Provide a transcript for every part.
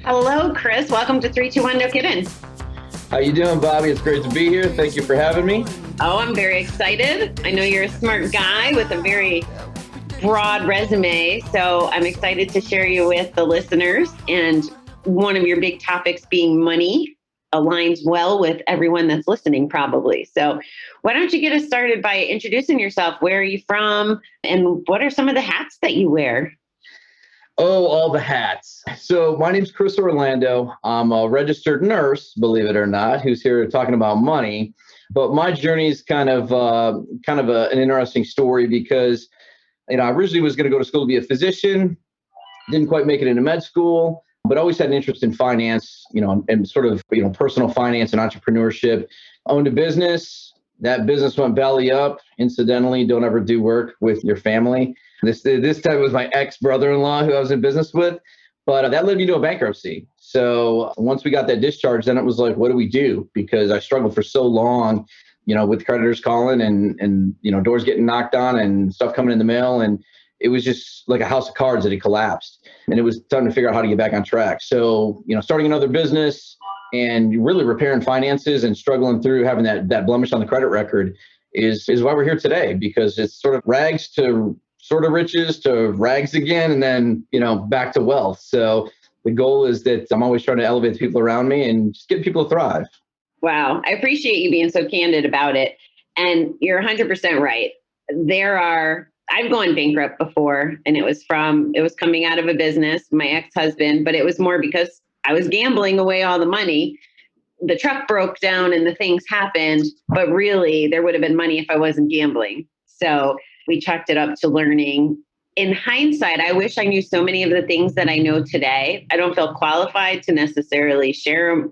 Hello, Chris. Welcome to 321 No Kidding. How you doing, Bobby? It's great to be here. Thank you for having me. Oh, I'm very excited. I know you're a smart guy with a very broad resume, so I'm excited to share you with the listeners. And one of your big topics being money aligns well with everyone that's listening, probably. So why don't you get us started by introducing yourself? Where are you from? And what are some of the hats that you wear? Oh, all the hats. So my name's Chris Orlando. I'm a registered nurse, believe it or not, who's here talking about money. But my journey is kind of an interesting story because, I originally was going to go to school to be a physician, didn't quite make it into med school, but always had an interest in finance, and sort of, personal finance and entrepreneurship. Owned a business. That business went belly up. Incidentally, don't ever do work with your family. This time was my ex-brother-in-law who I was in business with, but that led me to a bankruptcy. So once we got that discharge, then it was like, what do we do? Because I struggled for so long, with creditors calling and doors getting knocked on and stuff coming in the mail. And it was just like a house of cards that had collapsed. And it was time to figure out how to get back on track. So, starting another business and really repairing finances and struggling through having that blemish on the credit record is why we're here today, because it's sort of rags to sort of riches to rags again, and then, back to wealth. So the goal is that I'm always trying to elevate the people around me and just get people to thrive. Wow. I appreciate you being so candid about it. And you're 100% right. I've gone bankrupt before, and it was coming out of a business, my ex-husband, but it was more because I was gambling away all the money. The truck broke down and the things happened, but really there would have been money if I wasn't gambling. So we chalked it up to learning. In hindsight, I wish I knew so many of the things that I know today. I don't feel qualified to necessarily share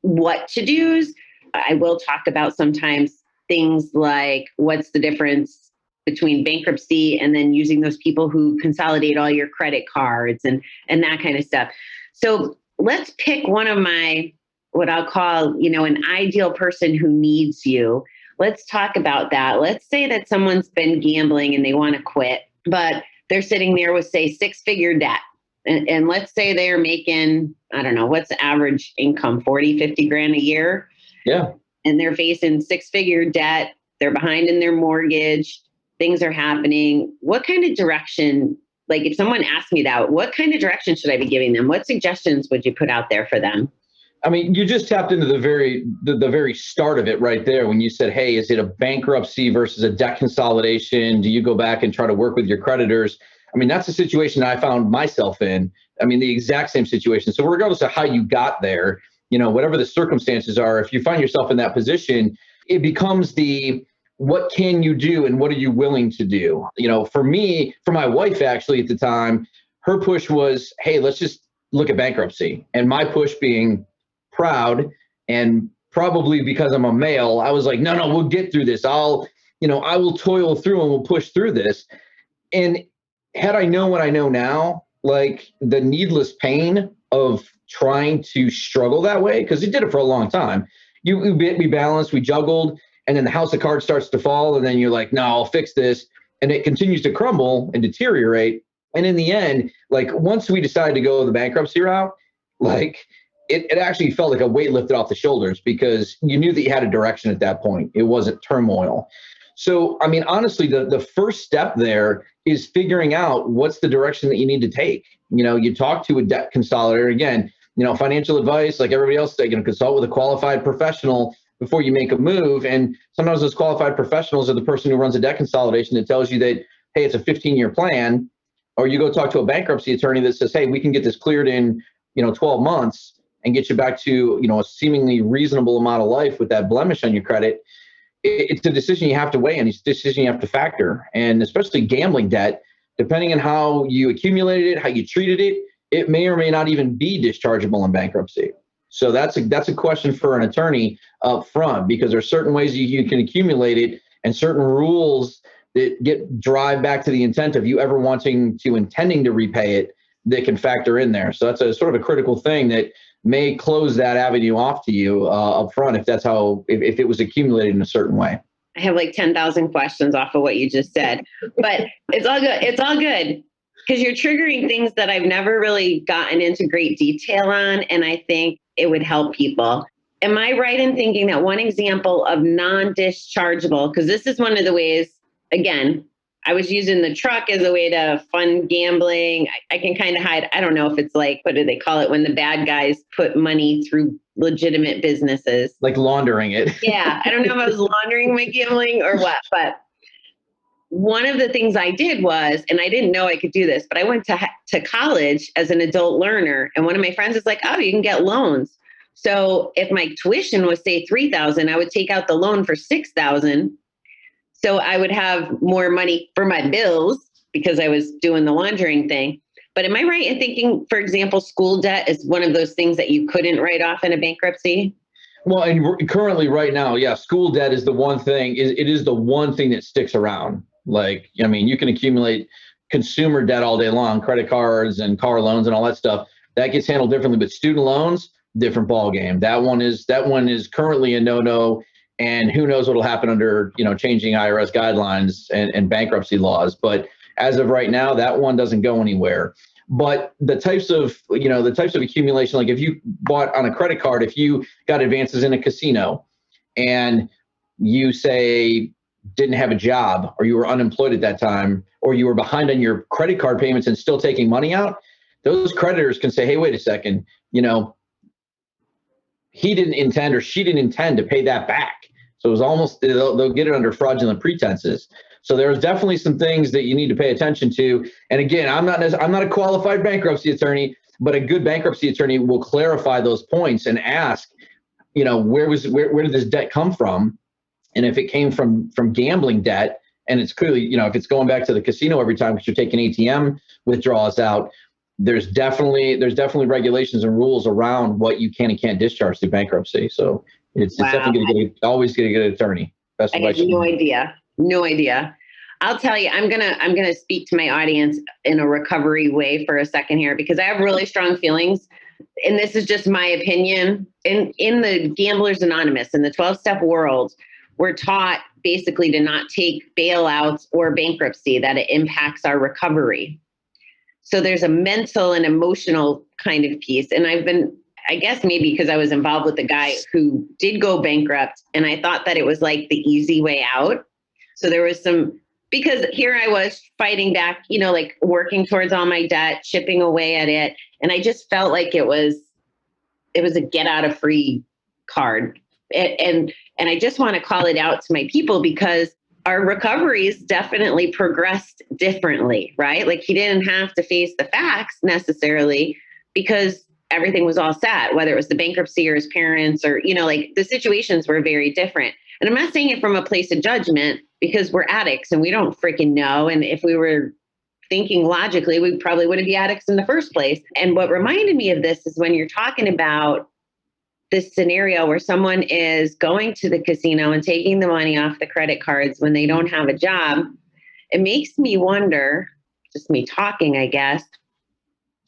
what to do's. I will talk about sometimes things like what's the difference between bankruptcy and then using those people who consolidate all your credit cards and that kind of stuff. So let's pick one of my, what I'll call, an ideal person who needs you. Let's talk about that. Let's say that someone's been gambling and they want to quit, but they're sitting there with, say, six-figure debt. And let's say they're making, I don't know, what's the average income, 40, 50 grand a year? Yeah. And they're facing six-figure debt. They're behind in their mortgage. Things are happening. What kind of direction, like if someone asked me that, what kind of direction should I be giving them? What suggestions would you put out there for them? I mean, you just tapped into the very start of it right there when you said, hey, is it a bankruptcy versus a debt consolidation? Do you go back and try to work with your creditors? I mean, that's the situation I found myself in. I mean, the exact same situation. So regardless of how you got there, whatever the circumstances are, if you find yourself in that position, it becomes what can you do and what are you willing to do? For me, for my wife, actually, at the time, her push was, hey, let's just look at bankruptcy. And my push being proud, and probably because I'm a male, I was like, no, we'll get through this. I will toil through and we'll push through this. And had I known what I know now, like the needless pain of trying to struggle that way, because it did it for a long time. We balanced, we juggled, and then the house of cards starts to fall, and then you're like, no, I'll fix this. And it continues to crumble and deteriorate. And in the end, like once we decided to go the bankruptcy route, like it actually felt like a weight lifted off the shoulders because you knew that you had a direction at that point. It wasn't turmoil. So, I mean, honestly, the first step there is figuring out what's the direction that you need to take. You talk to a debt consolidator. Again, financial advice, like everybody else, consult with a qualified professional before you make a move. And sometimes those qualified professionals are the person who runs a debt consolidation that tells you that, hey, it's a 15-year plan. Or you go talk to a bankruptcy attorney that says, hey, we can get this cleared in, 12 months and get you back to, a seemingly reasonable amount of life with that blemish on your credit. It's a decision you have to weigh and it's a decision you have to factor. And especially gambling debt, depending on how you accumulated it, how you treated it, it may or may not even be dischargeable in bankruptcy. So that's a question for an attorney up front, because there are certain ways you can accumulate it and certain rules that drive back to the intent of you ever intending to repay it that can factor in there. So that's a sort of a critical thing that may close that avenue off to you up front if it was accumulated in a certain way. I have like 10,000 questions off of what you just said, but it's all good. It's all good. because you're triggering things that I've never really gotten into great detail on. And I think it would help people. Am I right in thinking that one example of non-dischargeable, because this is one of the ways, again, I was using the truck as a way to fund gambling. I can kind of hide. I don't know if it's like, what do they call it when the bad guys put money through legitimate businesses? Like laundering it. Yeah. I don't know if I was laundering my gambling or what, but one of the things I did was, and I didn't know I could do this, but I went to college as an adult learner. And one of my friends was like, oh, you can get loans. So if my tuition was say $3,000, I would take out the loan for $6,000. So I would have more money for my bills because I was doing the laundering thing. But am I right in thinking, for example, school debt is one of those things that you couldn't write off in a bankruptcy? Well, and currently right now, yeah, school debt is the one thing, it is the one thing that sticks around. Like, I mean, you can accumulate consumer debt all day long, credit cards and car loans and all that stuff. That gets handled differently, but student loans, different ball game. That one is currently a no-no, and who knows what'll happen under, changing IRS guidelines and bankruptcy laws. But as of right now, that one doesn't go anywhere. But the types of accumulation, like if you bought on a credit card, if you got advances in a casino and you say didn't have a job, or you were unemployed at that time, or you were behind on your credit card payments and still taking money out, those creditors can say, hey, wait a second, he didn't intend or she didn't intend to pay that back. So it was almost, they'll get it under fraudulent pretenses. So there's definitely some things that you need to pay attention to. And again, I'm not a qualified bankruptcy attorney, but a good bankruptcy attorney will clarify those points and ask, where did this debt come from? And if it came from gambling debt, and it's clearly, if it's going back to the casino every time because you're taking ATM withdrawals out, there's definitely regulations and rules around what you can and can't discharge through bankruptcy. So it's definitely always going to get an attorney. Best I had no idea. I'll tell you, I'm gonna speak to my audience in a recovery way for a second here, because I have really strong feelings, and this is just my opinion. In the Gamblers Anonymous, in the 12-step world, we're taught basically to not take bailouts or bankruptcy, that it impacts our recovery. So there's a mental and emotional kind of piece. And I guess maybe because I was involved with a guy who did go bankrupt, and I thought that it was like the easy way out. So there was because here I was fighting back, like working towards all my debt, chipping away at it. And I just felt like it was a get out of free card. And I just want to call it out to my people, because our recoveries definitely progressed differently, right? Like he didn't have to face the facts necessarily because everything was all set, whether it was the bankruptcy or his parents or, like the situations were very different. And I'm not saying it from a place of judgment, because we're addicts and we don't freaking know. And if we were thinking logically, we probably wouldn't be addicts in the first place. And what reminded me of this is when you're talking about this scenario where someone is going to the casino and taking the money off the credit cards when they don't have a job, it makes me wonder, just me talking, I guess,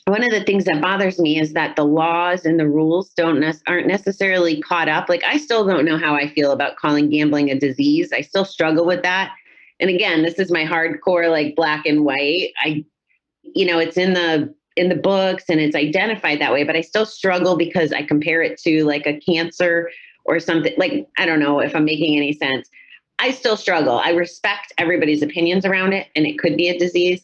one of the things that bothers me is that the laws and the rules aren't necessarily caught up. Like I still don't know how I feel about calling gambling a disease. I still struggle with that. And again, this is my hardcore, like black and white. It's in the books and it's identified that way, but I still struggle because I compare it to like a cancer or something. Like, I don't know if I'm making any sense. I still struggle. I respect everybody's opinions around it, and it could be a disease,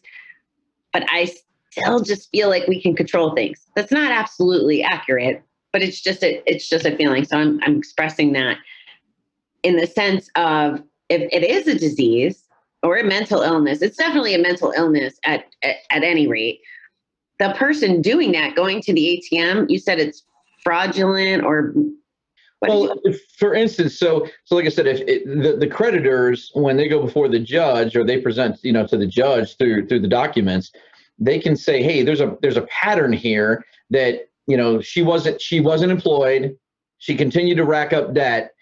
but I still just feel like we can control things. That's not absolutely accurate, but it's just a feeling. So I'm expressing that in the sense of, if it is a disease or a mental illness, it's definitely a mental illness at any rate. The person doing that, going to the ATM, you said it's fraudulent or for instance, so like I said, if the creditors, when they go before the judge or they present, to the judge through the documents, they can say, hey, there's a pattern here that, she wasn't employed. She continued to rack up debt.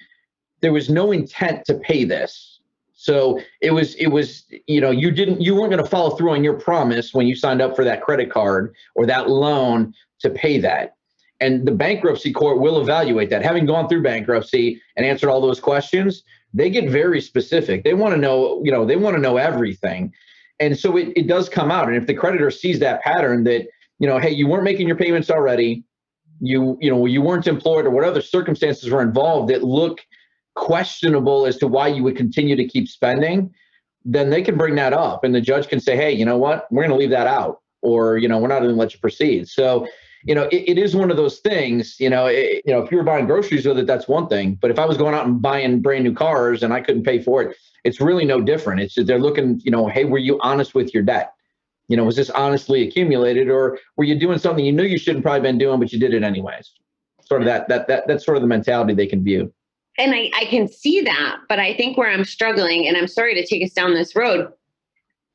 There was no intent to pay this. So it was, you weren't going to follow through on your promise when you signed up for that credit card or that loan to pay that. And the bankruptcy court will evaluate that. Having gone through bankruptcy and answered all those questions, they get very specific. They want to know, they want to know everything. And so it does come out. And if the creditor sees that pattern that, hey, you weren't making your payments already, you weren't employed, or what other circumstances were involved that look questionable as to why you would continue to keep spending, then they can bring that up and the judge can say, hey, you know what, we're going to leave that out, or, we're not going to let you proceed. So, it is one of those things, if you were buying groceries with it, that's one thing. But if I was going out and buying brand new cars and I couldn't pay for it, it's really no different. It's just, they're looking, hey, were you honest with your debt? Was this honestly accumulated, or were you doing something you knew you shouldn't probably been doing, but you did it anyways? Sort of that's sort of the mentality they can view. And I can see that, but I think where I'm struggling, and I'm sorry to take us down this road,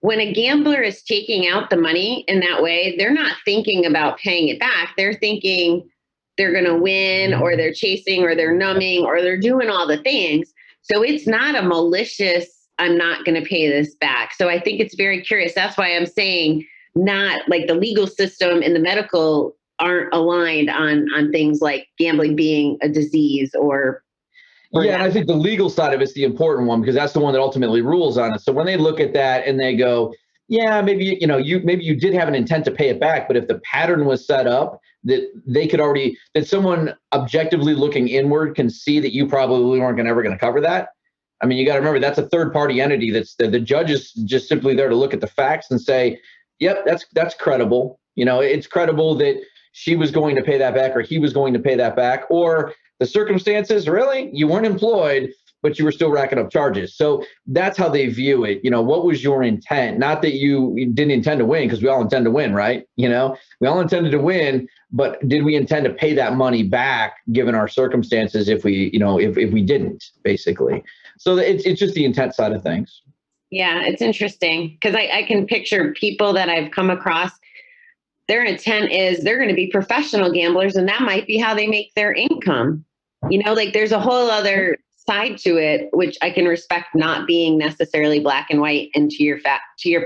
when a gambler is taking out the money in that way, they're not thinking about paying it back. They're thinking they're going to win, or they're chasing, or they're numbing, or they're doing all the things. So it's not a malicious, I'm not going to pay this back. So I think it's very curious. That's why I'm saying not like the legal system and the medical aren't aligned on things like gambling being a disease or yeah, and I think the legal side of it's the important one, because that's the one that ultimately rules on it. So when they look at that and they go, yeah, maybe maybe you did have an intent to pay it back, but if the pattern was set up that they could already, that someone objectively looking inward can see that you probably weren't ever going to cover that. I mean, you got to remember that's a third party entity. That's the judge is just simply there to look at the facts and say, yep, that's credible. It's credible that she was going to pay that back, or he was going to pay that back, or the circumstances, really, you weren't employed, but you were still racking up charges. So that's how they view it. What was your intent? Not that you didn't intend to win, because we all intend to win, right? We all intended to win, but did we intend to pay that money back given our circumstances if we, if we didn't, basically. So it's just the intent side of things. Yeah, it's interesting because I can picture people that I've come across. Their intent is they're going to be professional gamblers, and that might be how they make their income. Like there's a whole other side to it, which I can respect not being necessarily black and white. And to your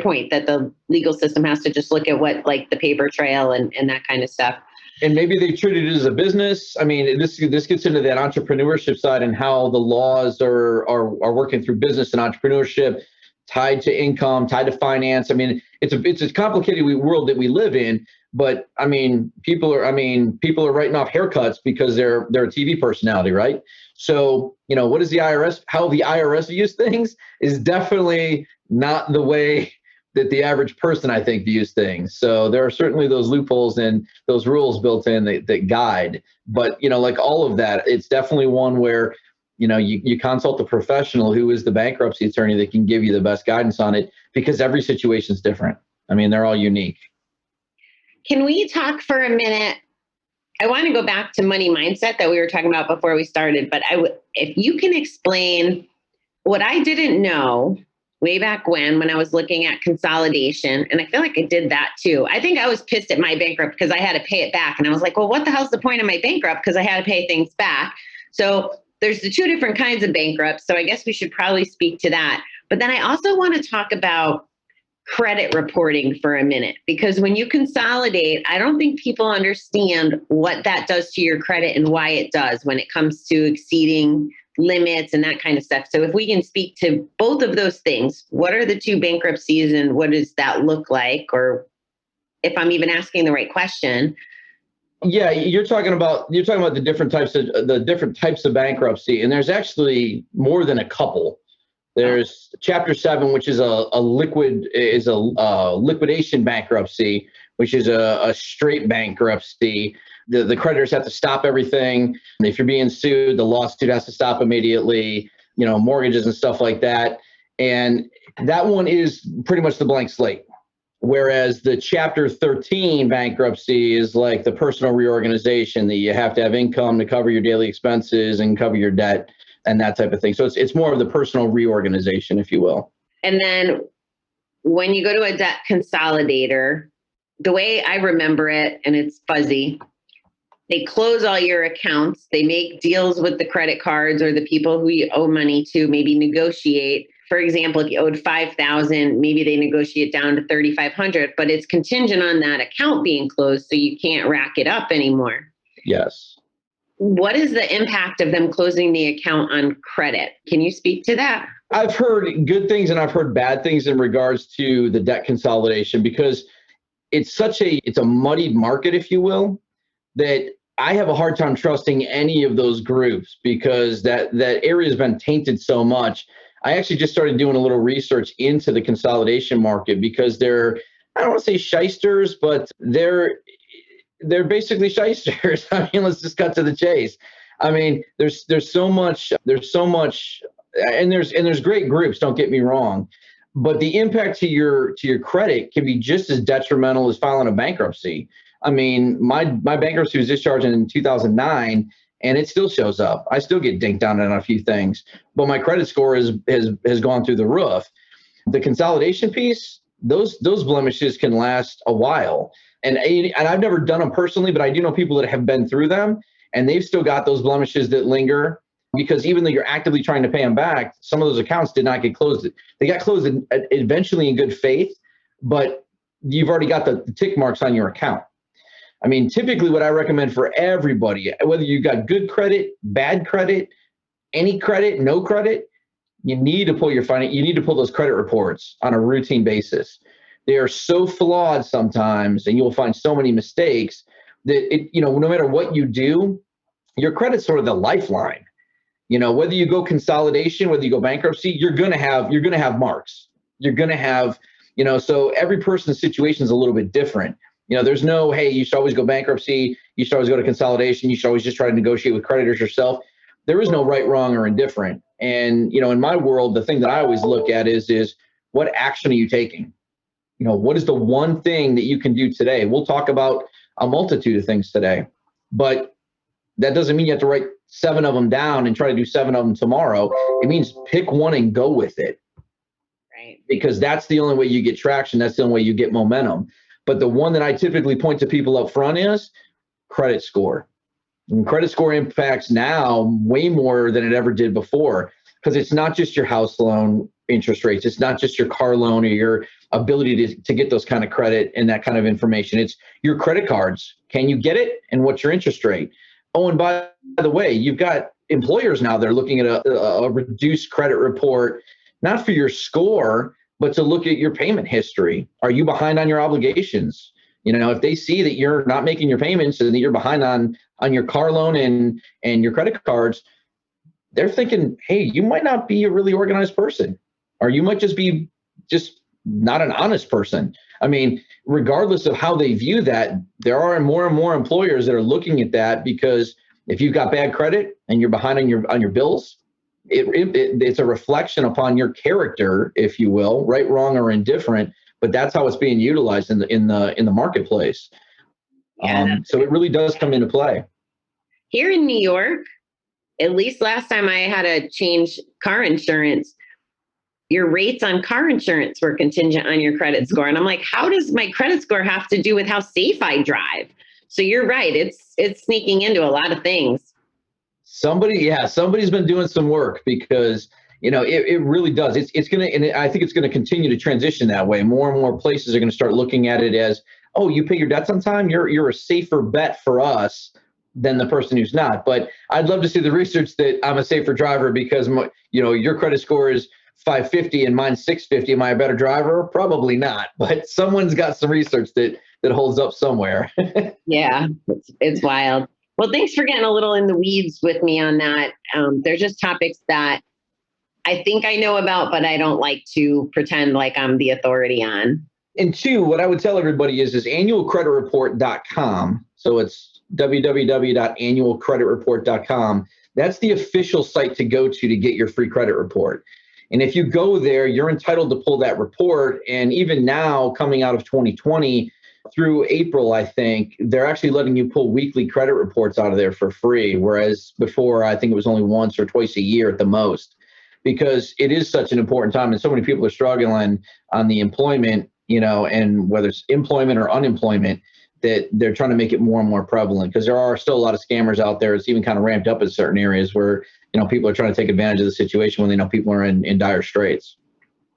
point that the legal system has to just look at what, like the paper trail and that kind of stuff. And maybe they treat it as a business. I mean, this gets into that entrepreneurship side and how the laws are working through business and entrepreneurship, tied to income, tied to finance. I mean, it's a complicated world that we live in. But I mean, people are writing off haircuts because they're a TV personality, right? So, what is the IRS? How the IRS views things is definitely not the way that the average person, I think, views things. So there are certainly those loopholes and those rules built in that guide. But, like all of that, it's definitely one where, you consult a professional who is the bankruptcy attorney that can give you the best guidance on it, because every situation is different. I mean, they're all unique. Can we talk for a minute? I want to go back to money mindset that we were talking about before we started, but if you can explain what I didn't know way back when I was looking at consolidation, and I feel like I did that too. I think I was pissed at my bankrupt because I had to pay it back. And I was like, well, what the hell's the point of my bankrupt? Because I had to pay things back. So there's the two different kinds of bankrupts. So I guess we should probably speak to that. But then I also want to talk about credit reporting for a minute, because when you consolidate, I don't think people understand what that does to your credit and why it does when it comes to exceeding limits and that kind of stuff. So if we can speak to both of those things, what are the two bankruptcies and what does that look like? Or if I'm even asking the right question. Yeah, you're talking about the different types of bankruptcy, and there's actually more than a couple. There's Chapter 7, which is a liquidation bankruptcy, which is a straight bankruptcy. The creditors have to stop everything. If you're being sued, the lawsuit has to stop immediately. Mortgages and stuff like that. And that one is pretty much the blank slate. Whereas the Chapter 13 bankruptcy is like the personal reorganization, that you have to have income to cover your daily expenses and cover your debt and that type of thing. So it's more of the personal reorganization, if you will. And then when you go to a debt consolidator, the way I remember it, and it's fuzzy, they close all your accounts. They make deals with the credit cards or the people who you owe money to, maybe negotiate. For example, if you owed $5,000, maybe they negotiate down to $3,500, but it's contingent on that account being closed, so you can't rack it up anymore. Yes. What is the impact of them closing the account on credit? Can you speak to that? I've heard good things and I've heard bad things in regards to the debt consolidation because it's a muddied market, if you will, that I have a hard time trusting any of those groups because that area has been tainted so much. I actually just started doing a little research into the consolidation market because I don't want to say shysters, but they're basically shysters. I mean, let's just cut to the chase. I mean, there's so much, and there's great groups. Don't get me wrong, but the impact to your credit can be just as detrimental as filing a bankruptcy. I mean, my bankruptcy was discharged in 2009, and it still shows up. I still get dinked on a few things, but my credit score has gone through the roof. The consolidation piece, those blemishes can last a while. And I've never done them personally, but I do know people that have been through them, and they've still got those blemishes that linger because even though you're actively trying to pay them back, some of those accounts did not get closed. They got closed eventually in good faith, but you've already got the tick marks on your account. I mean, typically what I recommend for everybody, whether you got good credit, bad credit, any credit, no credit, you need to pull you need to pull those credit reports on a routine basis. They are so flawed sometimes, and you'll find so many mistakes that no matter what you do, your credit's sort of the lifeline. Whether you go consolidation, whether you go bankruptcy, you're gonna have marks. You're gonna have, so every person's situation is a little bit different. There's no, hey, you should always go bankruptcy, you should always go to consolidation, you should always just try to negotiate with creditors yourself. There is no right, wrong, or indifferent. And in my world, the thing that I always look at is what action are you taking? What is the one thing that you can do today? We'll talk about a multitude of things today, but that doesn't mean you have to write 7 of them down and try to do 7 of them tomorrow. It means pick one and go with it. Right. Because that's the only way you get traction. That's the only way you get momentum. But the one that I typically point to people up front is credit score. And credit score impacts now way more than it ever did before because it's not just your house loan interest rates. It's not just your car loan or your ability to get those kind of credit and that kind of information. It's your credit cards. Can you get it? And what's your interest rate? Oh, and by the way, you've got employers now that are looking at a reduced credit report, not for your score, but to look at your payment history. Are you behind on your obligations? If they see that you're not making your payments and that you're behind on your car loan and your credit cards, they're thinking, hey, you might not be a really organized person, or you might just be not an honest person. I mean, regardless of how they view that, there are more and more employers that are looking at that because if you've got bad credit and you're behind on your bills, it's a reflection upon your character, if you will, right, wrong, or indifferent. But that's how it's being utilized in the marketplace. Yeah, so it really does come into play. Here in New York, at least last time I had to change car insurance, your rates on car insurance were contingent on your credit score. And I'm like, how does my credit score have to do with how safe I drive? So you're right. It's sneaking into a lot of things. Somebody's been doing some work because, it really does. It's going to, and I think it's going to continue to transition that way. More and more places are going to start looking at it as, oh, you pay your debts on time. You're a safer bet for us than the person who's not. But I'd love to see the research that I'm a safer driver because, your credit score is 550 and mine's 650. Am I a better driver? Probably not. But someone's got some research that holds up somewhere. Yeah, it's wild. Well, thanks for getting a little in the weeds with me on that. They're just topics that I think I know about, but I don't like to pretend like I'm the authority on. And 2, what I would tell everybody is annualcreditreport.com. So it's www.annualcreditreport.com. That's the official site to go to get your free credit report. And if you go there, you're entitled to pull that report. And even now, coming out of 2020, through April, I think, they're actually letting you pull weekly credit reports out of there for free. Whereas before, I think it was only once or twice a year at the most, because it is such an important time. And so many people are struggling on the employment, and whether it's employment or unemployment, that they're trying to make it more and more prevalent because there are still a lot of scammers out there. It's even kind of ramped up in certain areas where, people are trying to take advantage of the situation when they know people are in dire straits.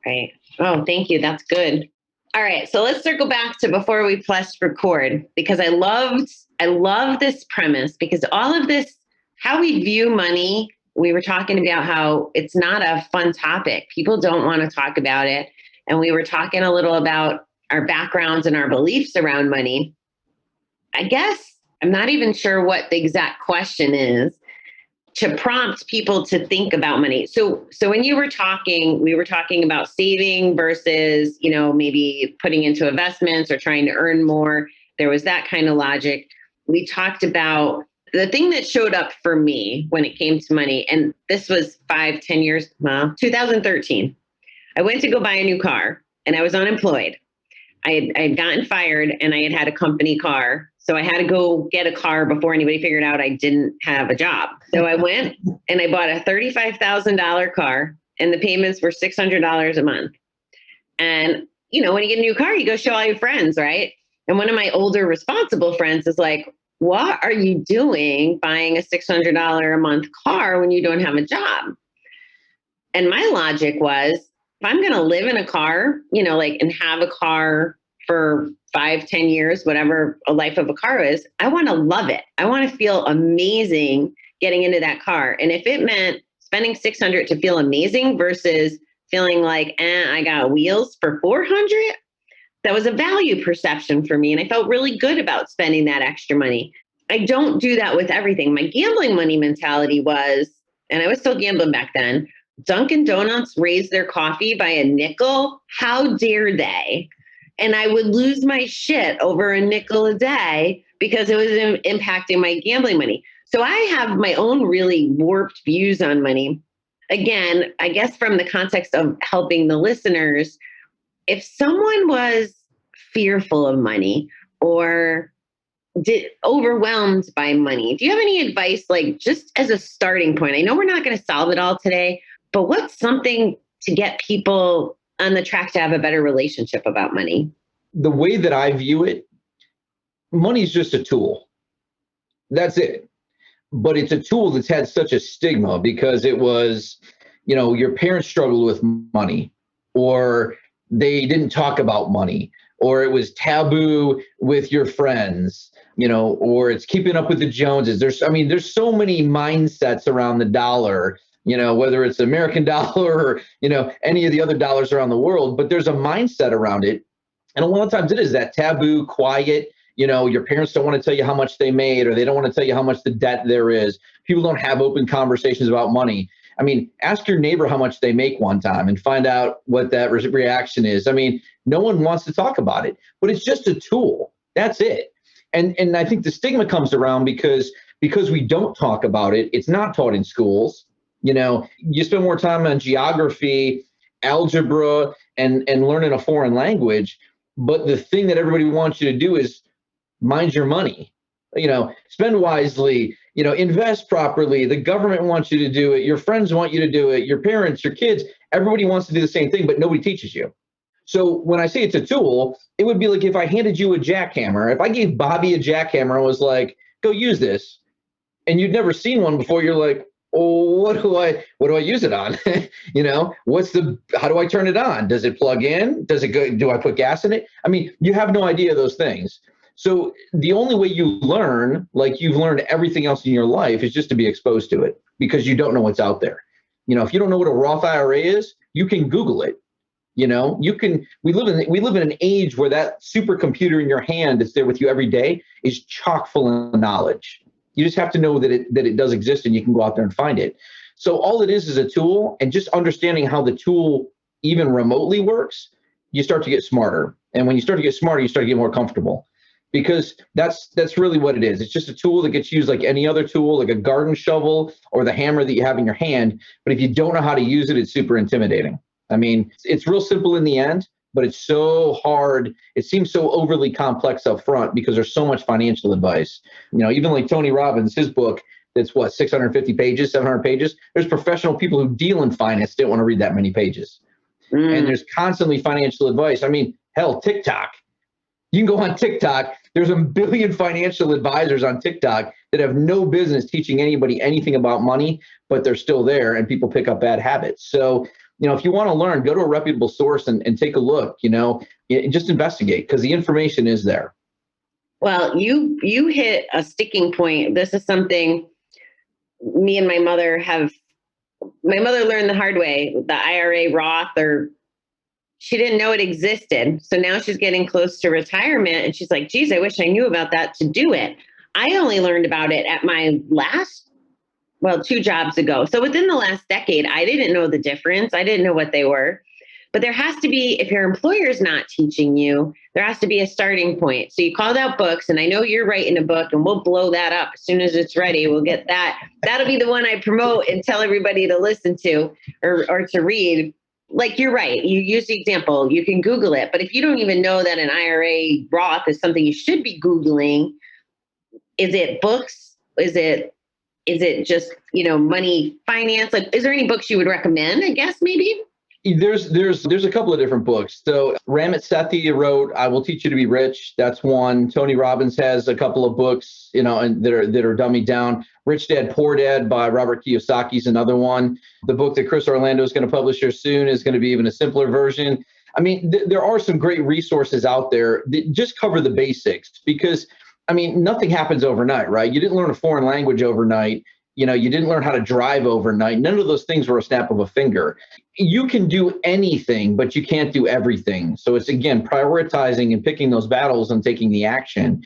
Right. Oh, thank you. That's good. All right. So let's circle back to before we pressed record, because I love this premise, because all of this how we view money. We were talking about how it's not a fun topic. People don't want to talk about it. And we were talking a little about our backgrounds and our beliefs around money. I guess I'm not even sure what the exact question is to prompt people to think about money. So when you were talking, we were talking about saving versus, maybe putting into investments or trying to earn more. There was that kind of logic. We talked about the thing that showed up for me when it came to money, and this was 5-10 years, 2013. I went to go buy a new car and I was unemployed. I had gotten fired and I had a company car. So I had to go get a car before anybody figured out I didn't have a job. So I went and I bought a $35,000 car and the payments were $600 a month. And, when you get a new car, you go show all your friends, right? And one of my older responsible friends is like, what are you doing buying a $600 a month car when you don't have a job? And my logic was, if I'm going to live in a car, and have a car for 5-10 years, whatever a life of a car is, I want to love it. I want to feel amazing getting into that car. And if it meant spending $600 to feel amazing versus feeling like, I got wheels for $400, that was a value perception for me. And I felt really good about spending that extra money. I don't do that with everything. My gambling money mentality was, and I was still gambling back then, Dunkin' Donuts raised their coffee by a nickel. How dare they? And I would lose my shit over a nickel a day because it was impacting my gambling money. So I have my own really warped views on money. Again, I guess from the context of helping the listeners, if someone was fearful of money or overwhelmed by money, do you have any advice, like just as a starting point? I know we're not going to solve it all today, but what's something to get people on the track to have a better relationship about money? The way that I view it, money is just a tool. That's it. But it's a tool that's had such a stigma because it was, your parents struggled with money, or they didn't talk about money, or it was taboo with your friends, or it's keeping up with the Joneses. There's so many mindsets around the dollar, whether it's the American dollar or, any of the other dollars around the world, but there's a mindset around it. And a lot of times it is that taboo, quiet, your parents don't want to tell you how much they made, or they don't want to tell you how much the debt there is. People don't have open conversations about money. Ask your neighbor how much they make one time and find out what that reaction is. No one wants to talk about it, but it's just a tool. That's it. And I think the stigma comes around because we don't talk about it. It's not taught in schools. You spend more time on geography, algebra, and learning a foreign language. But the thing that everybody wants you to do is mind your money, spend wisely, invest properly. The government wants you to do it. Your friends want you to do it. Your parents, your kids, everybody wants to do the same thing, but nobody teaches you. So when I say it's a tool, it would be like if I handed you a jackhammer. If I gave Bobby a jackhammer and was like, go use this, and you'd never seen one before, you're like, oh, what do I use it on? How do I turn it on? Does it plug in? Does it go? Do I put gas in it? You have no idea those things. So the only way you learn, like you've learned everything else in your life, is just to be exposed to it, because you don't know what's out there. If you don't know what a Roth IRA is, you can Google it. We live in an age where that supercomputer in your hand that's there with you every day is chock full of knowledge. You just have to know that it does exist, and you can go out there and find it. So all it is a tool, and just understanding how the tool even remotely works, you start to get smarter. And when you start to get smarter, you start to get more comfortable, because that's really what it is. It's just a tool that gets used like any other tool, like a garden shovel or the hammer that you have in your hand. But if you don't know how to use it, it's super intimidating. It's real simple in the end, but it's so hard. It seems so overly complex up front because there's so much financial advice. Even like Tony Robbins, his book, that's 650 pages, 700 pages. There's professional people who deal in finance didn't want to read that many pages. And there's constantly financial advice. Hell, TikTok. You can go on TikTok. There's a billion financial advisors on TikTok that have no business teaching anybody anything about money, but they're still there, and people pick up bad habits. So, if you want to learn, go to a reputable source and take a look, just investigate, because the information is there. Well, you hit a sticking point. This is something me and my mother learned the hard way, the IRA Roth, or she didn't know it existed. So now she's getting close to retirement and she's like, geez, I wish I knew about that to do it. I only learned about it at my two jobs ago. So within the last decade, I didn't know the difference. I didn't know what they were. But there has to be, if your employer's not teaching you, there has to be a starting point. So you called out books, and I know you're writing a book, and we'll blow that up as soon as it's ready. We'll get that. That'll be the one I promote and tell everybody to listen to or to read. Like, you're right. You use the example. You can Google it. But if you don't even know that an IRA Roth is something you should be Googling, is it books? Is it just, money finance? Like, is there any books you would recommend, I guess, maybe? There's a couple of different books. So Ramit Sethi wrote "I Will Teach You to Be Rich." That's one. Tony Robbins has a couple of books, and that are dummied down. Rich Dad Poor Dad by Robert Kiyosaki is another one. The book that Chris Orlando is going to publish here soon is going to be even a simpler version. I mean, there are some great resources out there that just cover the basics, because nothing happens overnight, right? You didn't learn a foreign language overnight. You didn't learn how to drive overnight. None of those things were a snap of a finger. You can do anything, but you can't do everything. So it's, again, prioritizing and picking those battles and taking the action.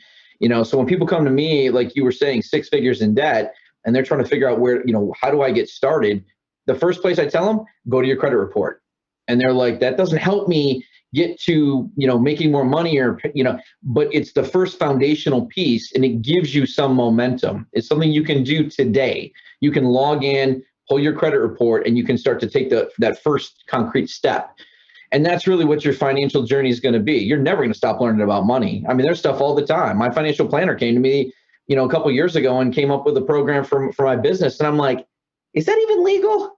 So when people come to me, like you were saying, 6 figures in debt, and they're trying to figure out where, how do I get started? The first place I tell them, go to your credit report. And they're like, that doesn't help me get to, making more money but it's the first foundational piece, and it gives you some momentum. It's something you can do today. You can log in, pull your credit report, and you can start to take that first concrete step. And that's really what your financial journey is going to be. You're never going to stop learning about money. There's stuff all the time. My financial planner came to me, a couple of years ago and came up with a program for my business. And I'm like, is that even legal?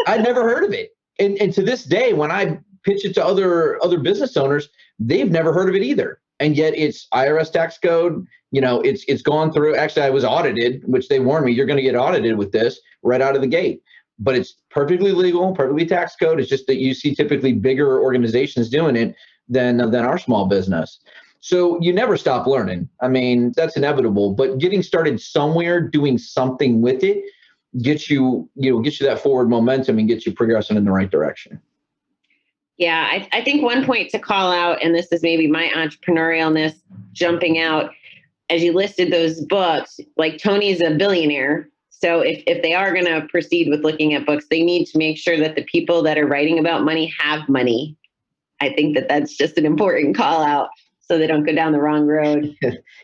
I'd never heard of it. And to this day, when I pitch it to other business owners, they've never heard of it either. And yet it's IRS tax code. It's gone through. Actually, I was audited, which they warned me, you're going to get audited with this right out of the gate. But it's perfectly legal, perfectly tax code. It's just that you see typically bigger organizations doing it than our small business. So you never stop learning. That's inevitable. But getting started somewhere, doing something with it, gets you that forward momentum and gets you progressing in the right direction. Yeah, I think one point to call out, and this is maybe my entrepreneurialness jumping out, as you listed those books, like Tony's a billionaire. So if they are going to proceed with looking at books, they need to make sure that the people that are writing about money have money. I think that's just an important call out so they don't go down the wrong road.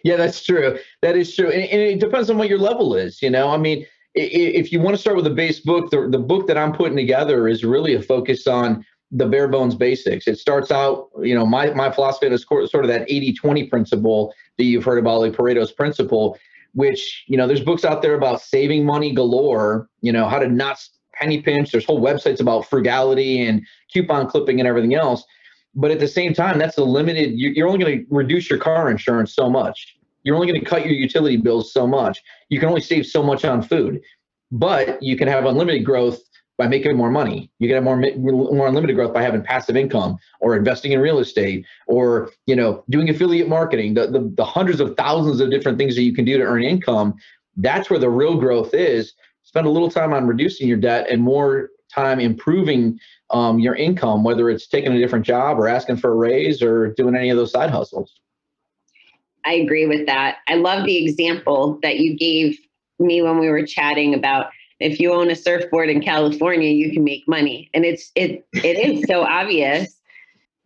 Yeah, that's true. That is true. And it depends on what your level is. If you want to start with a base book, the book that I'm putting together is really a focus on the bare bones basics. It starts out, my philosophy is sort of that 80-20 principle that you've heard about, like Pareto's principle, which, there's books out there about saving money galore, how to not penny pinch. There's whole websites about frugality and coupon clipping and everything else. But at the same time, that's you're only going to reduce your car insurance so much. You're only going to cut your utility bills so much. You can only save so much on food, but you can have unlimited growth by making more money. You can have more unlimited growth by having passive income or investing in real estate or, doing affiliate marketing, the hundreds of thousands of different things that you can do to earn income. That's where the real growth is. Spend a little time on reducing your debt and more time improving your income, whether it's taking a different job or asking for a raise or doing any of those side hustles. I agree with that. I love the example that you gave me when we were chatting about if you own a surfboard in California, you can make money. And it is so obvious.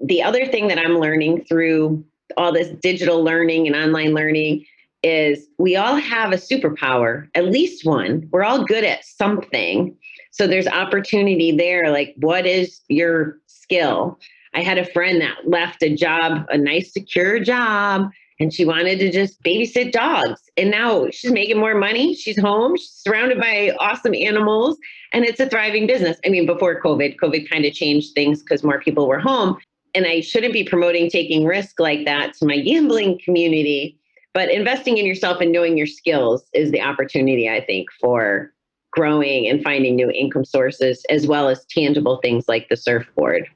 The other thing that I'm learning through all this digital learning and online learning is we all have a superpower, at least one. We're all good at something. So there's opportunity there. Like, what is your skill? I had a friend that left a job, a nice, secure job, and she wanted to just babysit dogs. And now she's making more money. She's home. She's surrounded by awesome animals. And it's a thriving business. Before COVID kind of changed things because more people were home. And I shouldn't be promoting taking risk like that to my gambling community. But investing in yourself and knowing your skills is the opportunity, I think, for growing and finding new income sources, as well as tangible things like the surfboard.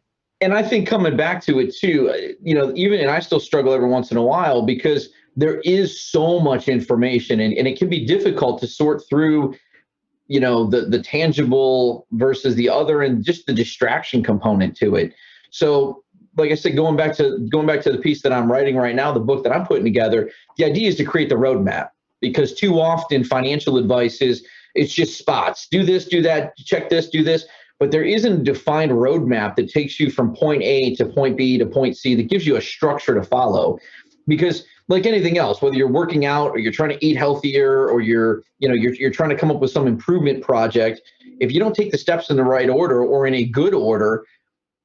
And I think coming back to it too, and I still struggle every once in a while because there is so much information, and it can be difficult to sort through, the tangible versus the other, and just the distraction component to it. So like I said, going back to the piece that I'm writing right now, the book that I'm putting together, the idea is to create the roadmap, because too often financial advice it's just spots. Do this, do that, check this, do this. But there isn't a defined roadmap that takes you from point A to point B to point C, that gives you a structure to follow. Because like anything else, whether you're working out or you're trying to eat healthier, or you're trying to come up with some improvement project, if you don't take the steps in the right order or in a good order,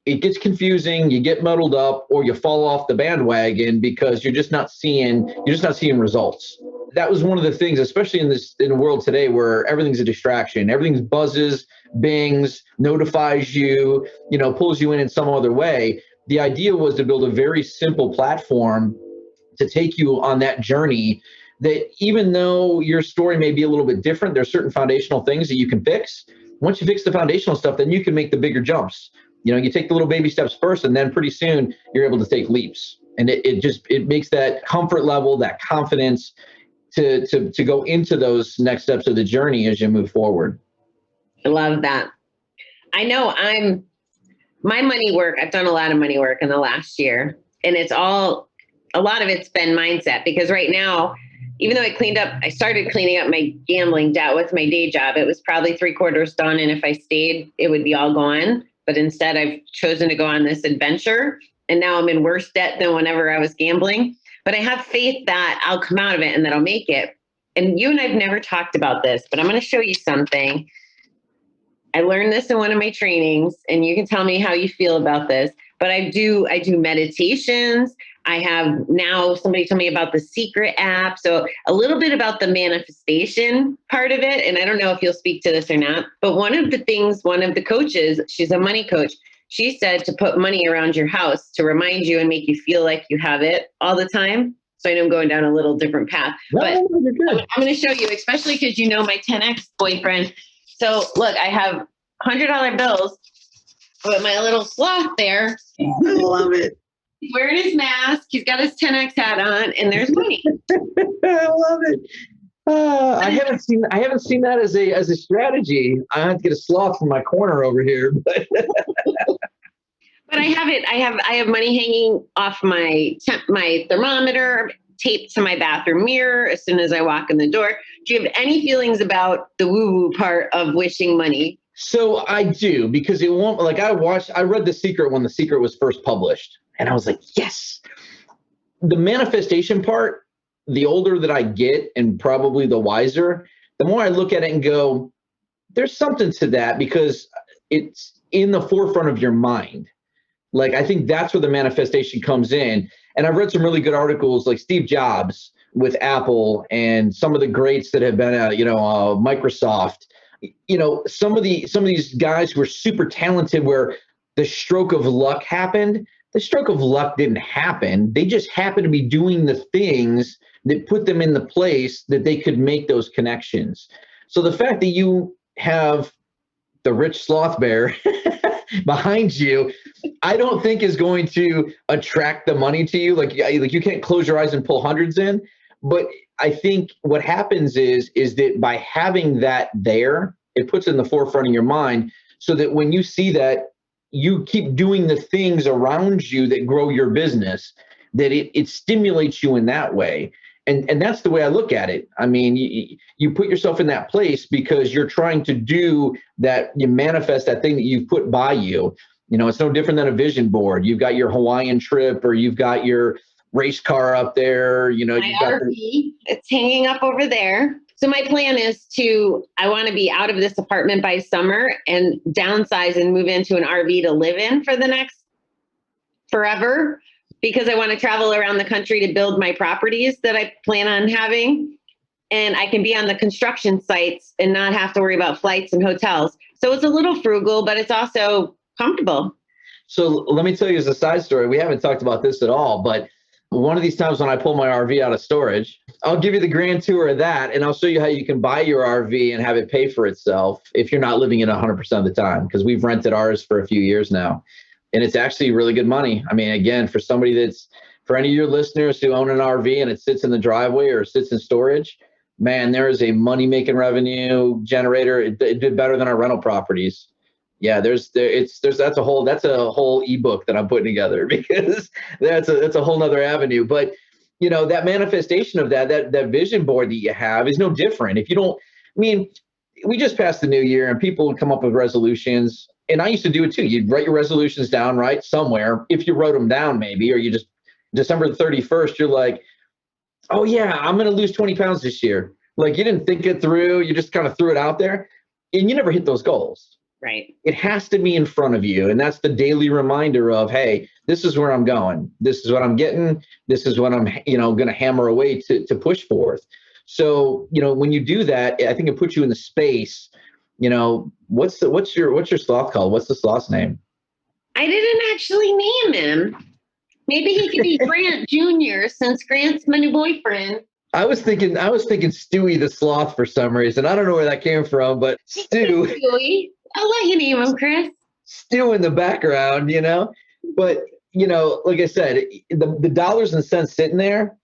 it gets confusing, you get muddled up, or you fall off the bandwagon because you're just not seeing results. That was one of the things, especially in the world today, where everything's a distraction. Everything's buzzes, bings, notifies you, pulls you in some other way. The idea was to build a very simple platform to take you on that journey, that even though your story may be a little bit different, there's certain foundational things that you can fix. Once you fix the foundational stuff, then you can make the bigger jumps. You take the little baby steps first, and then pretty soon you're able to take leaps. And it makes that comfort level, that confidence to go into those next steps of the journey as you move forward. I love that. I know my money work, I've done a lot of money work in the last year, and a lot of it's been mindset, because right now, even though I started cleaning up my gambling debt with my day job, it was probably 3/4 done. And if I stayed, it would be all gone. But instead, I've chosen to go on this adventure, and now I'm in worse debt than whenever I was gambling. But I have faith that I'll come out of it and that I'll make it. And you and I've never talked about this, but I'm going to show you something. I learned this in one of my trainings, and you can tell me how you feel about this. But I do meditations. I have now somebody told me about the Secret app. So a little bit about the manifestation part of it. And I don't know if you'll speak to this or not, but one of the coaches, she's a money coach, she said to put money around your house to remind you and make you feel like you have it all the time. So I know I'm going down a little different path, but I'm going to show you, especially because my 10X boyfriend. So look, I have $100 bills with my little sloth there. I love it. He's wearing his mask. He's got his 10X hat on, and there's money. I love it. I haven't seen that as a strategy. I have to get a sloth from my corner over here. But I have it. I have money hanging off my thermometer, taped to my bathroom mirror as soon as I walk in the door. Do you have any feelings about the woo-woo part of wishing money? So I do, because it won't, like I read The Secret when The Secret was first published, and I was like, yes. The manifestation part, the older that I get and probably the wiser, the more I look at it and go, there's something to that, because it's in the forefront of your mind. Like, I think that's where the manifestation comes in. And I've read some really good articles, like Steve Jobs with Apple and some of the greats that have been at, Microsoft. Some of these guys who are super talented, where the stroke of luck happened. The stroke of luck didn't happen. They just happened to be doing the things that put them in the place that they could make those connections. So the fact that you have the rich sloth bear behind you, I don't think is going to attract the money to you. Like you can't close your eyes and pull hundreds in. But I think what happens is that by having that there, it puts it in the forefront of your mind, so that when you see that, you keep doing the things around you that grow your business, that it stimulates you in that way. And that's the way I look at it. I mean, you put yourself in that place because you're trying to do that. You manifest that thing that you've put by you. It's no different than a vision board. You've got your Hawaiian trip, or you've got your race car up there. My RV, it's hanging up over there. So my plan is I want to be out of this apartment by summer and downsize and move into an RV to live in for the next forever, because I want to travel around the country to build my properties that I plan on having. And I can be on the construction sites and not have to worry about flights and hotels. So it's a little frugal, but it's also comfortable. So let me tell you as a side story, we haven't talked about this at all, but one of these times when I pull my RV out of storage, I'll give you the grand tour of that, and I'll show you how you can buy your RV and have it pay for itself if you're not living in 100% of the time, because we've rented ours for a few years now. And it's actually really good money. I mean, again, for somebody For any of your listeners who own an RV and it sits in the driveway or sits in storage, man, there is a money-making revenue generator. It did better than our rental properties. Yeah, that's a whole ebook that I'm putting together because that's a whole nother avenue. But that manifestation of that vision board that you have is no different. If you don't, I mean, we just passed the new year and people would come up with resolutions, and I used to do it too. You'd write your resolutions down, right, somewhere. If you wrote them down, maybe, or you just December 31st, you're like, oh yeah, I'm going to lose 20 pounds this year. Like you didn't think it through. You just kind of threw it out there and you never hit those goals. Right. It has to be in front of you. And that's the daily reminder of, hey, this is where I'm going. This is what I'm getting. This is what I'm, going to hammer away to push forth. So, when you do that, I think it puts you in the space. What's your sloth called? What's the sloth's name? I didn't actually name him. Maybe he could be Grant Jr. since Grant's my new boyfriend. I was thinking Stewie the sloth for some reason. I don't know where that came from, but Stewie. I'll let you name him, Chris. Stew in the background, But, like I said, the dollars and cents sitting there,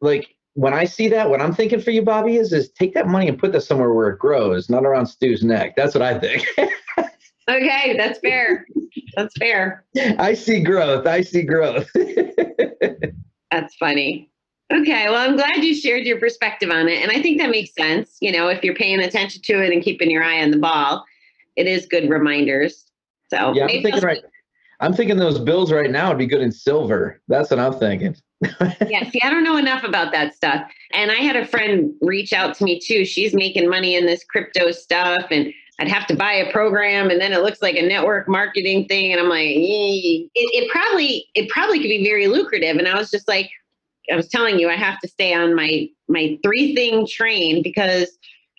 like when I see that, what I'm thinking for you, Bobby, is take that money and put that somewhere where it grows, not around Stew's neck. That's what I think. Okay, that's fair. That's fair. I see growth. That's funny. Okay, well, I'm glad you shared your perspective on it. And I think that makes sense. If you're paying attention to it and keeping your eye on the ball, it is good reminders. So yeah, I'm thinking those bills right now would be good in silver. That's what I'm thinking. Yeah, see, I don't know enough about that stuff. And I had a friend reach out to me too. She's making money in this crypto stuff, and I'd have to buy a program, and then it looks like a network marketing thing. And I'm like, it probably could be very lucrative. And I was just like, I was telling you, I have to stay on my 3-thing train because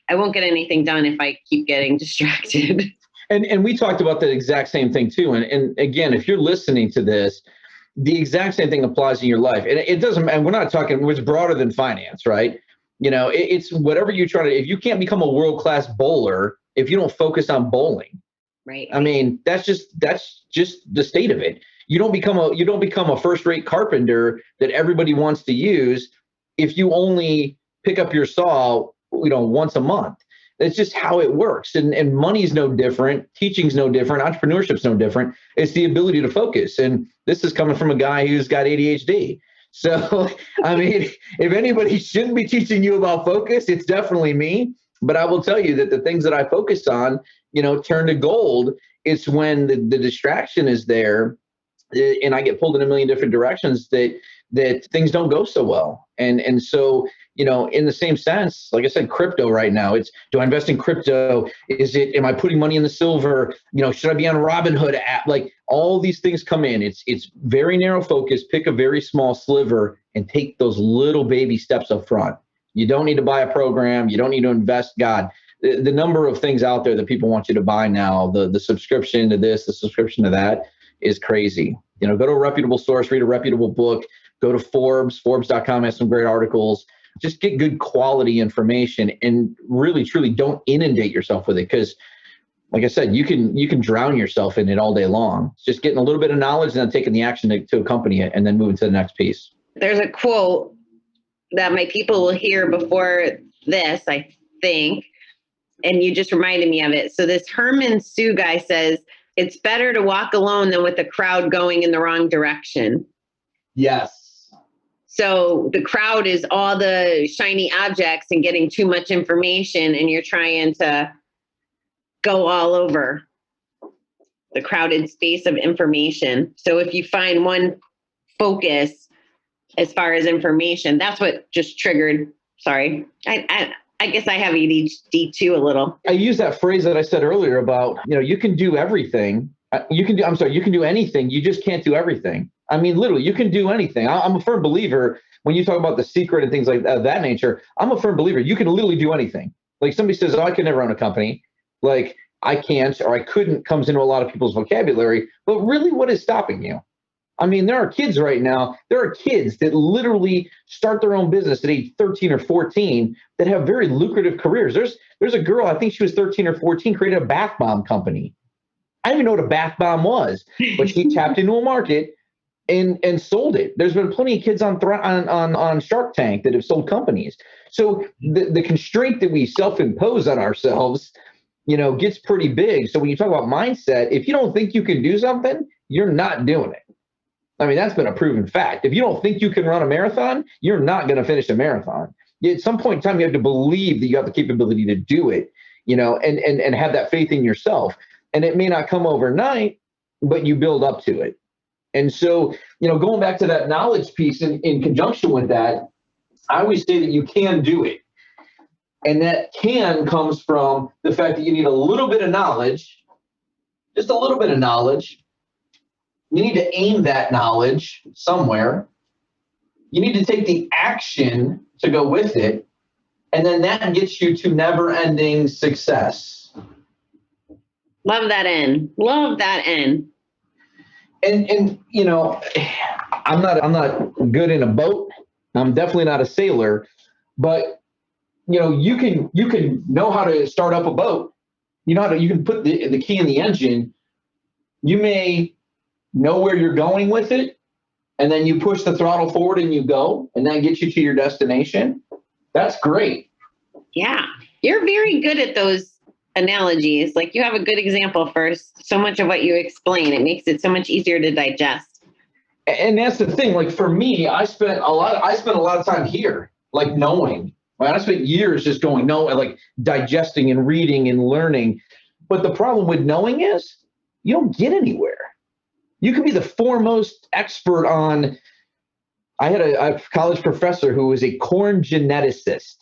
I won't get anything done if I keep getting distracted. And we talked about the exact same thing too. And again, if you're listening to this, the exact same thing applies in your life. And it doesn't, and we're not talking, it's broader than finance, right? It's whatever you try to, if you can't become a world-class bowler, if you don't focus on bowling, right? I mean, that's just the state of it. You don't become a first-rate carpenter that everybody wants to use if you only pick up your saw, once a month. That's just how it works. And money's no different. Teaching's no different. Entrepreneurship's no different. It's the ability to focus. And this is coming from a guy who's got ADHD. So, I mean, if anybody shouldn't be teaching you about focus, it's definitely me. But I will tell you that the things that I focus on, turn to gold. It's when the distraction is there and I get pulled in a million different directions that things don't go so well. And so, in the same sense, like I said, crypto right now, it's, do I invest in crypto? Am I putting money in the silver? Should I be on Robinhood app? Like all these things come in. It's very narrow focus, pick a very small sliver and take those little baby steps up front. You don't need to buy a program. You don't need to invest. God, the number of things out there that people want you to buy now, the subscription to this, the subscription to that is crazy. Go to a reputable source, read a reputable book, go to Forbes.com has some great articles. Just get good quality information and really, truly don't inundate yourself with it. Because like I said, you can drown yourself in it all day long. It's just getting a little bit of knowledge and then taking the action to accompany it and then moving to the next piece. There's a quote that my people will hear before this, I think, and you just reminded me of it. So this Herman Sue guy says, it's better to walk alone than with a crowd going in the wrong direction. Yes. So the crowd is all the shiny objects and getting too much information, and you're trying to go all over the crowded space of information. So if you find one focus as far as information, that's what just triggered. Sorry. I guess I have ADHD too a little. I use that phrase that I said earlier about, you can do everything. You can do anything. You just can't do everything. I mean, literally, you can do anything. I'm a firm believer when you talk about The Secret and things like that nature. I'm a firm believer. You can literally do anything. Like somebody says, oh, I could never own a company. Like I can't or I couldn't comes into a lot of people's vocabulary. But really, what is stopping you? I mean, there are kids right now. There are kids that literally start their own business at age 13 or 14 that have very lucrative careers. There's a girl, I think she was 13 or 14, created a bath bomb company. I didn't even know what a bath bomb was, but she tapped into a market and sold it. There's been plenty of kids on Shark Tank that have sold companies. So the constraint that we self-impose on ourselves, gets pretty big. So when you talk about mindset, if you don't think you can do something, you're not doing it. I mean, that's been a proven fact. If you don't think you can run a marathon, you're not going to finish a marathon. At some point in time, you have to believe that you have the capability to do it, and have that faith in yourself. And it may not come overnight, but you build up to it. And so, going back to that knowledge piece in conjunction with that, I always say that you can do it. And that can comes from the fact that you need a little bit of knowledge, just a little bit of knowledge. You need to aim that knowledge somewhere. You need to take the action to go with it. And then that gets you to never-ending success. Love that end. Love that end. And I'm not good in a boat. I'm definitely not a sailor, but you can know how to start up a boat. You can put the key in the engine. You may know where you're going with it, and then you push the throttle forward and you go, and that gets you to your destination. That's great. Yeah. You're very good at those analogies. Like, you have a good example for so much of what you explain. It makes it so much easier to digest. And that's the thing. Like, for me, I spent a lot of time here, like, knowing. Right? I spent years just like digesting and reading and learning. But the problem with knowing is you don't get anywhere. You can be the foremost expert on. I had a college professor who was a corn geneticist.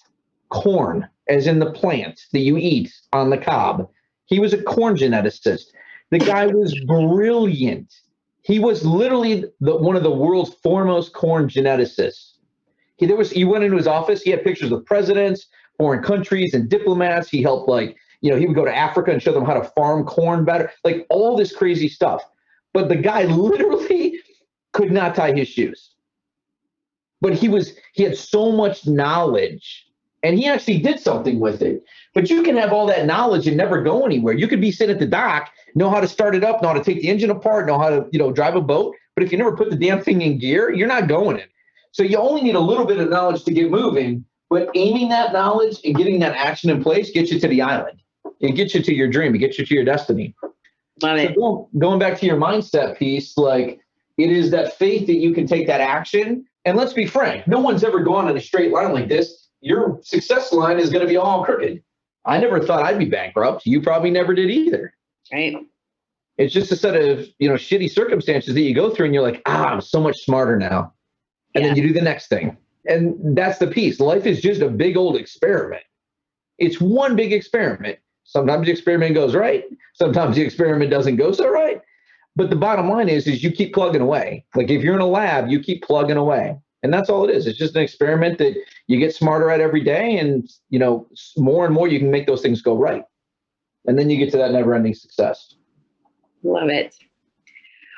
Corn, as in the plant that you eat on the cob. He was a corn geneticist. The guy was brilliant. He was literally one of the world's foremost corn geneticists. You went into his office. He had pictures of presidents, foreign countries, and diplomats. He helped, he would go to Africa and show them how to farm corn better, like all this crazy stuff. But the guy literally could not tie his shoes. But he had so much knowledge, and he actually did something with it. But you can have all that knowledge and never go anywhere. You could be sitting at the dock, know how to start it up, know how to take the engine apart, know how to, drive a boat. But if you never put the damn thing in gear, you're not going in. So you only need a little bit of knowledge to get moving, but aiming that knowledge and getting that action in place gets you to the island. It gets you to your dream. It gets you to your destiny. Love it. So going back to your mindset piece, like, it is that faith that you can take that action. And let's be frank, no one's ever gone in a straight line like this. Your success line is going to be all crooked. I never thought I'd be bankrupt. You probably never did either. Right. It's just a set of, shitty circumstances that you go through, and you're like, I'm so much smarter now. And then you do the next thing. And that's the piece. Life is just a big old experiment. It's one big experiment. Sometimes the experiment goes right. Sometimes the experiment doesn't go so right. But the bottom line is you keep plugging away. Like, if you're in a lab, you keep plugging away. And that's all it is. It's just an experiment that you get smarter at every day. And, more and more you can make those things go right. And then you get to that never-ending success. Love it.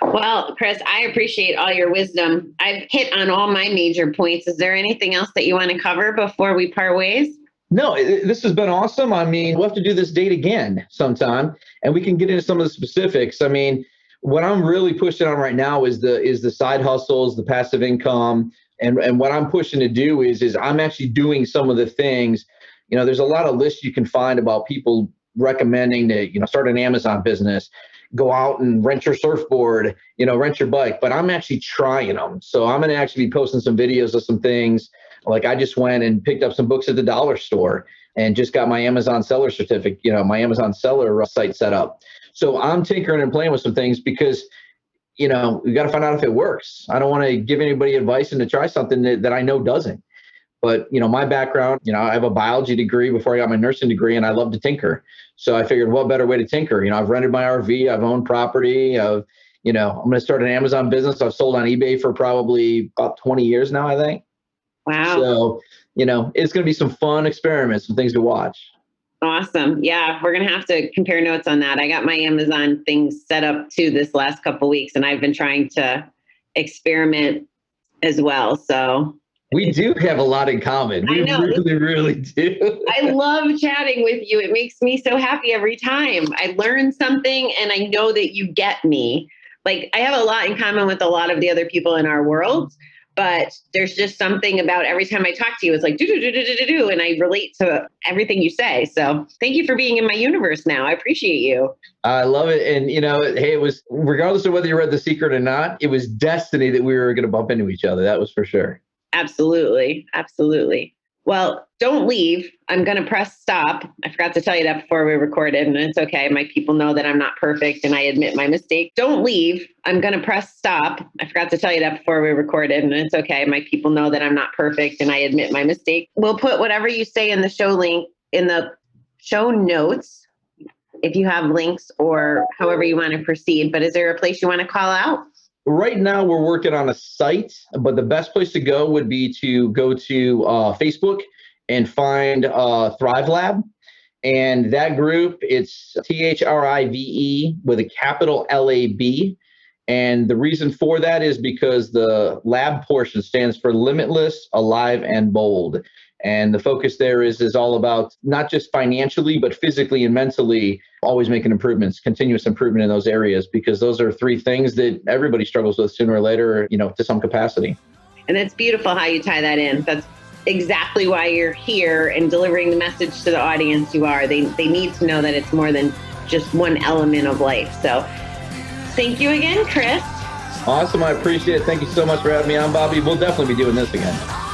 Well, Chris, I appreciate all your wisdom. I've hit on all my major points. Is there anything else that you want to cover before we part ways? No, this has been awesome. I mean, we'll have to do this date again sometime, and we can get into some of the specifics. I mean, what I'm really pushing on right now is the side hustles, the passive income. And what I'm pushing to do is I'm actually doing some of the things. There's a lot of lists you can find about people recommending to, start an Amazon business, go out and rent your surfboard, rent your bike. But I'm actually trying them. So I'm going to actually be posting some videos of some things. Like, I just went and picked up some books at the dollar store and just got my Amazon seller certificate, my Amazon seller site set up. So I'm tinkering and playing with some things because, we got to find out if it works. I don't want to give anybody advice and to try something that I know doesn't. But, my background, I have a biology degree before I got my nursing degree, and I love to tinker. So I figured, what better way to tinker? I've rented my RV, I've owned property, I'm going to start an Amazon business. I've sold on eBay for probably about 20 years now, I think. Wow. So, it's going to be some fun experiments, some things to watch. Awesome. Yeah, we're going to have to compare notes on that. I got my Amazon things set up too this last couple of weeks, and I've been trying to experiment as well. So we do have a lot in common. We really, really do. I love chatting with you. It makes me so happy every time. I learn something and I know that you get me. like I have a lot in common with a lot of the other people in our world, but there's just something about every time I talk to you, it's like, do, and I relate to everything you say. So thank you for being in my universe now. I appreciate you. I love it. And, hey, it was, regardless of whether you read The Secret or not, it was destiny that we were going to bump into each other. That was for sure. Absolutely. Absolutely. Well, don't leave. I'm going to press stop. I forgot to tell you that before we recorded, and it's okay. My people know that I'm not perfect and I admit my mistake. Don't leave. I'm going to press stop. I forgot to tell you that before we recorded, and it's okay. My people know that I'm not perfect and I admit my mistake. We'll put whatever you say in the show link in the show notes if you have links or however you want to proceed. But is there a place you want to call out? Right now, we're working on a site, but the best place to go would be to go to Facebook and find Thrive Lab. And that group, it's THRIVE with a capital LAB. And the reason for that is because the lab portion stands for Limitless, Alive, and Bold. And the focus there is all about not just financially, but physically and mentally, always making improvements, continuous improvement in those areas, because those are three things that everybody struggles with sooner or later, to some capacity. And it's beautiful how you tie that in. That's exactly why you're here and delivering the message to the audience you are. They need to know that it's more than just one element of life. So thank you again, Chris. Awesome. I appreciate it. Thank you so much for having me on, Bobby. We'll definitely be doing this again.